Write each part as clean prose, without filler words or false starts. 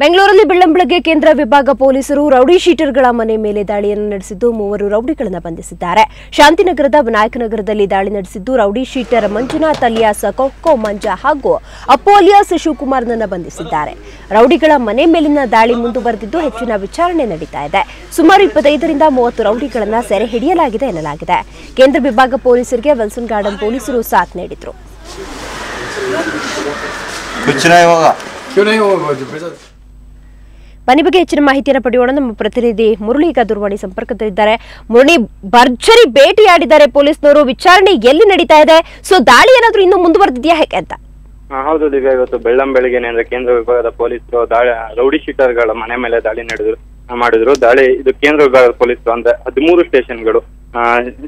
ಬೆಂಗಳೂರಲ್ಲಿ ಬೆಳ್ಳಂಬೆಳಗ್ಗೆ ಕೇಂದ್ರ ವಿಭಾಗ ಪೊಲೀಸರು ರೌಡಿ ಶೀಟರ್ಗಳ ಮನೆ ಮೇಲೆ ದಾಳಿಯನ್ನು ನಡೆಸಿದ್ದು 3 ರೌಡಿಗಳನ್ನು ಬಂಧಿಸಿದ್ದಾರೆ. ಶಾಂತಿನಗರದ ವಿನಾಯಕನಗರದಲ್ಲಿ ದಾಳಿ ನಡೆಸಿದ್ದು rowdy sheeter Manjunath alias Kokko Manja ಹಾಗೂ ಅಪ್ಪು ಅಲಿಯಾಸ್ ಶಿವಕುಮಾರ್ನನ್ನು ಬಂಧಿಸಿದ್ದಾರೆ. ರೌಡಿಗಳ ಮನೆ ಮೇಲಿನ ದಾಳಿ ಮುಂದುವರೆದಿದ್ದು ಹೆಚ್ಚಿನ ವಿಚಾರಣೆ ನಡೀತಾ ಇದೆ. ಸುಮಾರು 25 ರಿಂದ 30 ರೌಡಿಗಳನ್ನು ಸೆರೆ ಹಿಡಿಯಲಾಗಿದೆ ಎನ್ನಲಾಗಿದೆ. ಕೇಂದ್ರ ವಿಭಾಗ ಪೊಲೀಸರಿಗೆ ವಿಲ್ಸನ್ ಗಾರ್ಡನ್ ಪೊಲೀಸರು ಸಾಥ್ ನೀಡಿದರು. ಬನ್ನಿ ಬಗ್ಗೆ ಹೆಚ್ಚಿನ ಮಾಹಿತಿಯನ್ನು ಪಡೆಯೋಣ. ನಮ್ಮ ಪ್ರತಿನಿಧಿ ಮುರಳಿ ಈಗ ದೂರವಾಣಿ ಸಂಪರ್ಕದಲ್ಲಿದ್ದಾರೆ. ಮುರಳಿ, ಭರ್ಜರಿ ಭೇಟಿಯಾಡಿದ್ದಾರೆ ಪೊಲೀಸ್ನವರು, ವಿಚಾರಣೆ ಎಲ್ಲಿ ನಡೀತಾ ಇದೆ? ಸೊ ದಾಳಿ ಏನಾದ್ರೂ ಇನ್ನೂ ಮುಂದುವರೆದಿದೆಯಾ ಹೇಗೆ ಅಂತ? ಹೌದು ದಿವ್ಯಾ, ಇವತ್ತು ಬೆಳ್ಳಂಬೆಳಗ್ಗೆನೆ ಅಂದ್ರೆ ಕೇಂದ್ರ ವಿಭಾಗದ ಪೊಲೀಸರು ರೌಡಿ ಶೀಟರ್ಗಳ ಮನೆ ಮೇಲೆ ದಾಳಿ ಮಾಡಿದ್ರು. ದಾಳಿ ಇದು ಕೇಂದ್ರ ವಿಭಾಗದ ಪೊಲೀಸರು ಅಂದ್ರೆ 13 ಸ್ಟೇಷನ್ಗಳು,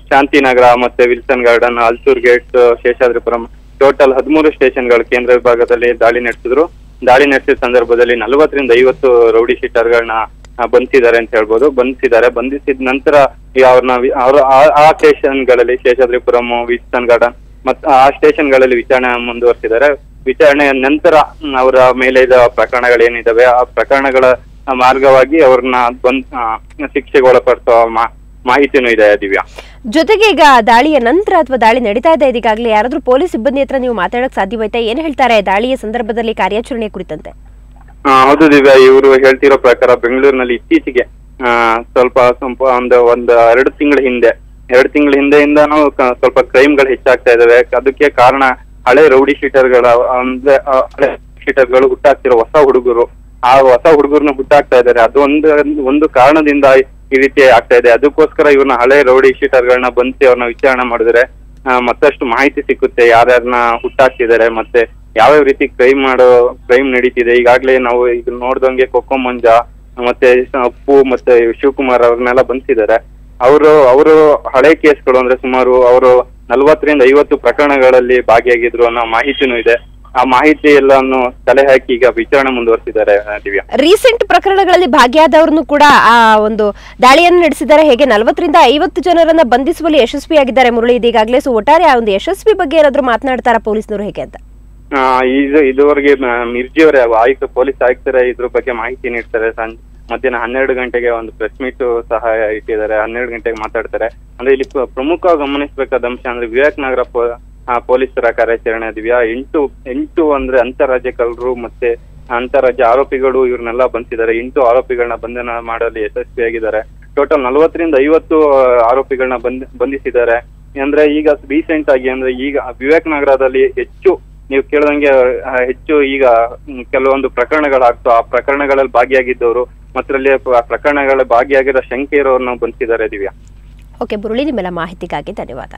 ಶಾಂತಿನಗರ ಮತ್ತೆ Wilson garden, Ulsoor gate, Seshadripuram, total 13 ಸ್ಟೇಷನ್ಗಳು ಕೇಂದ್ರ ವಿಭಾಗದಲ್ಲಿ ದಾಳಿ ನಡೆಸಿದ್ರು. ದಾಳಿ ನಡೆಸಿದ ಸಂದರ್ಭದಲ್ಲಿ 40 ರಿಂದ 50 ರೌಡಿ ಶೀಟರ್ಗಳನ್ನ ಬಂಧಿಸಿದ್ದಾರೆ ಅಂತ ಹೇಳ್ಬೋದು. ಬಂಧಿಸಿದ ನಂತರ ಅವ್ರನ್ನ ಆ ಸ್ಟೇಷನ್ಗಳಲ್ಲಿ ಶೇಷಾದ್ರಿಪುರಂ, ವಿಲ್ಸನ್ ಗಾರ್ಡನ್ ಮತ್ತು ಆ ಸ್ಟೇಷನ್ಗಳಲ್ಲಿ ವಿಚಾರಣೆ ಮುಂದುವರಿಸಿದ್ದಾರೆ. ವಿಚಾರಣೆಯ ನಂತರ ಅವರ ಮೇಲೆ ಇದ್ದ ಪ್ರಕರಣಗಳೇನಿದಾವೆ ಆ ಪ್ರಕರಣಗಳ ಮಾರ್ಗವಾಗಿ ಅವ್ರನ್ನ ಶಿಕ್ಷೆಗೆ ಒಳಪಡಿಸುವ ಮಾಹಿತಿನೂ ಇದೆ ದಿವ್ಯಾ. ಜೊತೆಗೆ ಈಗ ದಾಳಿಯ ನಂತರ ಅಥವಾ ದಾಳಿ ನಡೀತಾ ಇದೆ ಈಗಾಗಲೇ ಯಾರಾದ್ರೂ ಪೊಲೀಸ್ ಸಿಬ್ಬಂದಿ ಹತ್ರ ನೀವು ಮಾತಾಡಕ್ ಸಾಧ್ಯವಾಯ್ತಾ? ಏನ್ ಹೇಳ್ತಾರೆ ದಾಳಿಯ ಸಂದರ್ಭದಲ್ಲಿ ಕಾರ್ಯಾಚರಣೆ ಕುರಿತಂತೆ? ಹೌದು ದಿವ್ಯಾ, ಇವರು ಹೇಳ್ತಿರೋ ಪ್ರಕಾರ ಬೆಂಗಳೂರಿನಲ್ಲಿ ಇತ್ತೀಚೆಗೆ ಸ್ವಲ್ಪ ಒಂದು 2 ತಿಂಗಳ ಹಿಂದೆಯಿಂದಾನು ಸ್ವಲ್ಪ ಕ್ರೈಮ್ಗಳು ಹೆಚ್ಚಾಗ್ತಾ ಇದಾವೆ. ಅದಕ್ಕೆ ಕಾರಣ ಹಳೆ ರೌಡಿ ಶೀಟರ್ಗಳ ಅಂದ್ರೆ ಹಳೆ ಶೀಟರ್ಗಳು ಹುಟ್ಟಾಗ್ತಿರೋ ಹೊಸ ಹುಡುಗರನ್ನ ಹುಟ್ಟಾಗ್ತಾ ಇದಾರೆ. ಅದು ಒಂದು ಕಾರಣದಿಂದ ಈ ರೀತಿ ಆಗ್ತಾ ಇದೆ. ಅದಕ್ಕೋಸ್ಕರ ಇವ್ರನ್ನ ಹಳೆ ರೌಡಿ ಶೀಟರ್ಗಳನ್ನ ಬಂಧಿಸಿ ಅವ್ರನ್ನ ವಿಚಾರಣೆ ಮಾಡಿದ್ರೆ ಮತ್ತಷ್ಟು ಮಾಹಿತಿ ಸಿಕ್ಕುತ್ತೆ, ಯಾರ್ಯಾರನ್ನ ಹುಟ್ಟಾಕ್ತಿದ್ದಾರೆ ಮತ್ತೆ ಯಾವ್ಯಾವ ರೀತಿ ಕ್ರೈಮ್ ನಡೀತಿದೆ. ಈಗಾಗ್ಲೇ ನಾವು ಈಗ ನೋಡ್ದಂಗೆ ಕೊಕ್ಕೋ ಮಂಜ ಮತ್ತೆ ಅಪ್ಪು ಮತ್ತೆ ಶಿವಕುಮಾರ್ ಅವ್ರನ್ನೆಲ್ಲ ಬಂಧಿಸಿದ್ದಾರೆ. ಅವರು ಹಳೆ ಕೇಸ್ಗಳು ಅಂದ್ರೆ ಸುಮಾರು ಅವರು 40 ರಿಂದ 50 ಪ್ರಕರಣಗಳಲ್ಲಿ ಭಾಗಿಯಾಗಿದ್ರು ಅನ್ನೋ ಮಾಹಿತಿನೂ ಇದೆ. ಆ ಮಾಹಿತಿ ಎಲ್ಲಾನು ತಲೆ ಹಾಕಿ ಈಗ ವಿಚಾರಣೆ ಮುಂದುವರಿಸಿದ್ದಾರೆ ದಿವ್ಯಾ. ರೀಸೆಂಟ್ ಪ್ರಕರಣಗಳಲ್ಲಿ ಭಾಗಿಯಾದವ್ರನ್ನು ಕೂಡ ಆ ಒಂದು ದಾಳಿಯನ್ನು ನಡೆಸಿದ್ದಾರೆ. ಹೇಗೆ 40 ರಿಂದ 50 ಜನರನ್ನ ಬಂಧಿಸುವಲ್ಲಿ ಯಶಸ್ವಿಯಾಗಿದ್ದಾರೆ ಮುರಳಿ ಈಗಾಗಲೇ. ಸೊ ಒಟ್ಟಾರೆ ಆ ಒಂದು ಯಶಸ್ವಿ ಬಗ್ಗೆ ಏನಾದ್ರು ಮಾತನಾಡ್ತಾರ ಪೊಲೀಸ್ನವರು ಹೇಗೆ ಅಂತ? ಇದುವರೆಗೆ ಮಿರ್ಜಿ ಅವರೇ ಪೊಲೀಸ್ ಆಯುಕ್ತರೇ ಇದ್ರ ಬಗ್ಗೆ ಮಾಹಿತಿ ನೀಡ್ತಾರೆ. ಮಧ್ಯಾಹ್ನ 12 ಗಂಟೆಗೆ ಒಂದು ಪ್ರೆಸ್ ಮೀಟ್ ಸಹ ಇಟ್ಟಿದ್ದಾರೆ. 12 ಗಂಟೆಗೆ ಮಾತಾಡ್ತಾರೆ. ಅಂದ್ರೆ ಇಲ್ಲಿ ಪ್ರಮುಖವಾಗಿ ಗಮನಿಸಬೇಕಾದ ಅಂಶ ಅಂದ್ರೆ ವಿವೇಕನಗರ ಪೊಲೀಸರ ಕಾರ್ಯಾಚರಣೆ ದಿವ್ಯಾ. 8 ಅಂದ್ರೆ ಅಂತಾರಾಜ್ಯ ಕಳ್ಳರು ಮತ್ತೆ ಅಂತಾರಾಜ್ಯ ಆರೋಪಿಗಳು ಇವ್ರನ್ನೆಲ್ಲ ಬಂಧಿಸಿದ್ದಾರೆ. 8 ಆರೋಪಿಗಳನ್ನ ಬಂಧನ ಮಾಡಲು ಯಶಸ್ವಿಯಾಗಿದ್ದಾರೆ. ಟೋಟಲ್ 40 ರಿಂದ 50 ಆರೋಪಿಗಳನ್ನ ಬಂಧಿಸಿದ್ದಾರೆ. ಅಂದ್ರೆ ಈಗ ರೀಸೆಂಟ್ ಆಗಿ ಅಂದ್ರೆ ಈಗ ವಿವೇಕನಗರದಲ್ಲಿ ನೀವು ಕೇಳ್ದಂಗೆ ಹೆಚ್ಚು ಈಗ ಕೆಲವೊಂದು ಪ್ರಕರಣಗಳಾಗ್ತವೆ. ಆ ಪ್ರಕರಣಗಳಲ್ಲಿ ಭಾಗಿಯಾಗಿದ್ದವರು ಮತ್ತರಲ್ಲಿ ಪ್ರಕರಣಗಳ ಭಾಗಿಯಾಗಿರೋ ಶಂಕೆ ಇರೋರನ್ನ ಬಂಧಿಸಿದ್ದಾರೆ ದಿವ್ಯಾ. ಓಕೆ ಮುರಳಿ, ನಿಮ್ಮೆಲ್ಲ ಮಾಹಿತಿಗಾಗಿ ಧನ್ಯವಾದ.